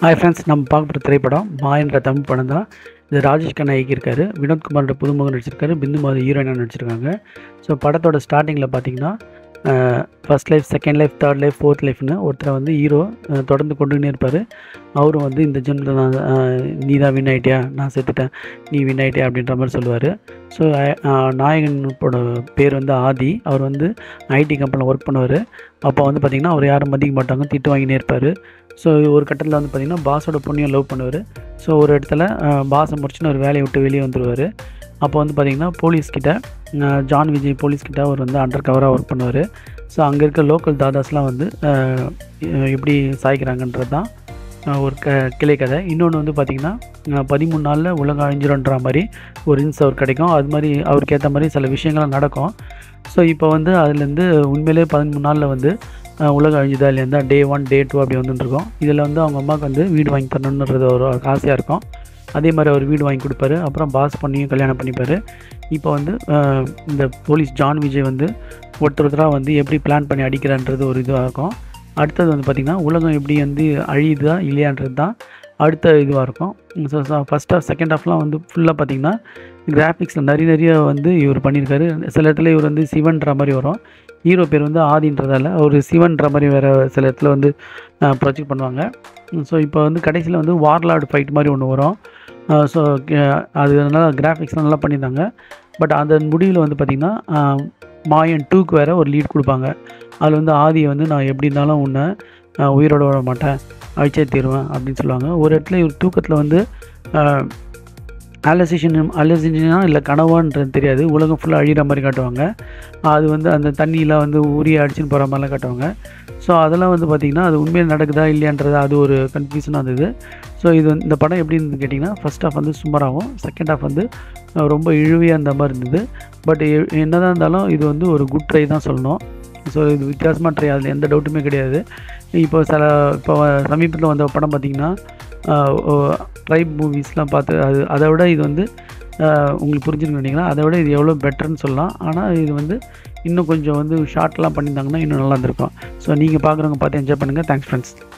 Hi friends, நம்ம பார்க்க போகிற திரைப்படம் மாயன்ற தமிழ் படம் தான். இது ராஜேஷ் கண்ணா இயக்கியிருக்காரு. வினோத்குமாரோட புதுமுகம் நடிச்சிருக்காரு. பிந்து மாதவி ஹீரோயினாக நடிச்சிருக்காங்க. ஸோ படத்தோட ஸ்டார்டிங்கில் பார்த்தீங்கன்னா first life, second life, third life, fourth லைஃப்னு ஒருத்தரை வந்து ஹீரோ தொடர்ந்து கொண்டுன்னே இருப்பார். அவரும் வந்து இந்த ஜென்மத்தில் நான் நீ தான் வின் ஆகிட்டியா, நான் செத்துட்டேன், நீ வின் ஆகிட்டியா அப்படின்ற மாதிரி சொல்லுவார். ஸோ நாயகனோட பேர் வந்து ஆதி. அவர் வந்து ஐடி கம்பெனியில் ஒர்க் பண்ணுவார். அப்போ வந்து பார்த்திங்கன்னா அவர் யாரும் மதிக்க மாட்டாங்க, திட்டு வாங்கினே இருப்பார். ஸோ ஒரு கட்டத்தில் வந்து பார்த்திங்கன்னா பாஸோட பொண்ணையும் லவ் பண்ணுவார். ஸோ ஒரு இடத்துல பாஸை முடிச்சுன்னு ஒரு வேலையை விட்டு வெளியே வந்துடுவார். அப்போ வந்து பார்த்திங்கன்னா போலீஸ்கிட்ட, ஜான் விஜய் போலீஸ்கிட்ட அவர் வந்து அண்டர் கவராக ஒர்க் பண்ணுவார். ஸோ அங்கே இருக்க லோக்கல் தாதாஸ்லாம் வந்து எப்படி சாய்க்கிறாங்கன்றது தான் ஒரு கிளை கதை. இன்னொன்று வந்து பார்த்திங்கன்னா 13 நாளில் உலகம் அழிஞ்சிரும்ன்ற மாதிரி ஒரு இன்ஸ் அவர் கிடைக்கும். அது மாதிரி அவருக்கு ஏற்ற மாதிரி சில விஷயங்கள்லாம் நடக்கும். ஸோ இப்போ வந்து அதுலேருந்து உண்மையிலே 13 நாளில் வந்து உலகம் அழிஞ்சுதா இல்லையா, டே 1 டே 2 அப்படி வந்துட்டுருக்கோம். இதில் வந்து அவங்க அம்மாவுக்கு வந்து வீடு வாங்கி தரணுன்றது ஒரு ஆசையாக இருக்கும். அதே மாதிரி அவர் வீடு வாங்கி கொடுப்பாரு. அப்புறம் பாஸ் பண்ணியும் கல்யாணம் பண்ணிப்பார். இப்போ வந்து இந்த போலீஸ் ஜான் விஜய் வந்து ஒருத்தராக வந்து எப்படி பிளான் பண்ணி அடிக்கிறான்றது ஒரு இதுவாக இருக்கும். அடுத்தது வந்து பார்த்திங்கன்னா உலகம் எப்படி வந்து அழியுதா இல்லையான்றது தான் அடுத்த இதுவாக இருக்கும். ஸோ ஃபஸ்ட் ஹாஃப், செகண்ட் ஹாஃப்லாம் வந்து ஃபுல்லாக பார்த்திங்கன்னா கிராஃபிக்ஸில் நிறைய வந்து இவர் பண்ணியிருக்காரு. சில இடத்துல இவர் வந்து சிவன்ற மாதிரி வரும். ஹீரோ பேர் வந்து ஆதின்றதால அவர் சிவன்ற மாதிரி வேறு சில இடத்துல வந்து ப்ரொஜெக்ட் பண்ணுவாங்க. ஸோ இப்போ வந்து கடைசியில் வந்து வார்லார்டு ஃபைட் மாதிரி ஒன்று வரும். ஸோ அது நல்லா கிராஃபிக்ஸ்லாம் நல்லா பண்ணியிருந்தாங்க. பட் அந்த முடிவில் வந்து பார்த்திங்கன்னா மாயன் 2க்கு வேறு ஒரு லீட் கொடுப்பாங்க. அதில் வந்து ஆதியை வந்து நான் எப்படி இருந்தாலும் உன்னை உயிரோட விட மாட்டேன், அழிச்சே தீருவேன் அப்படின்னு சொல்லுவாங்க. ஒரு இடத்துல இவர் தூக்கத்தில் வந்து அலசிஷனா இல்லை கனவான்றது தெரியாது, உலகம் ஃபுல்லாக அழிகிற மாதிரி காட்டுவாங்க. அது வந்து அந்த தண்ணியெலாம் வந்து உரிய அடிச்சுன்னு போகிற மாதிரிலாம் காட்டுவாங்க. ஸோ அதெல்லாம் வந்து பார்த்திங்கன்னா அது உண்மையில் நடக்குதா இல்லையான்றது அது ஒரு கன்ஃபியூஷனாக இருந்தது. ஸோ இது வந்து இந்த படம் எப்படி இருந்தது கேட்டிங்கன்னா, ஃபஸ்ட் ஹாஃப் வந்து சுமாராகவும், செகண்ட் ஹாஃப் வந்து ரொம்ப இழுவியாக இருந்த மாதிரி இருந்தது. பட் என்னதான் இருந்தாலும் இது வந்து ஒரு குட் ட்ரை தான் சொல்லணும். ஸோ இது வித்தியாசமாக ட்ரை, அதில் எந்த டவுட்டுமே கிடையாது. இப்போ சமீபத்தில் வந்த படம் பார்த்திங்கன்னா ட்ரைப் மூவிஸ்லாம் பார்த்து அதை விட இது வந்து உங்களுக்கு புரிஞ்சுன்னு நினைக்கிறேன். அதை விட இது எவ்வளோ பெட்டர்னு சொல்லலாம். ஆனால் இது வந்து இன்னும் கொஞ்சம் வந்து ஷார்ட்லாம் பண்ணியிருந்தாங்கன்னா இன்னும் நல்லா இருந்திருக்கும். ஸோ நீங்கள் பார்க்குறவங்க பார்த்து என்ஜாய் பண்ணுங்கள். Thanks friends.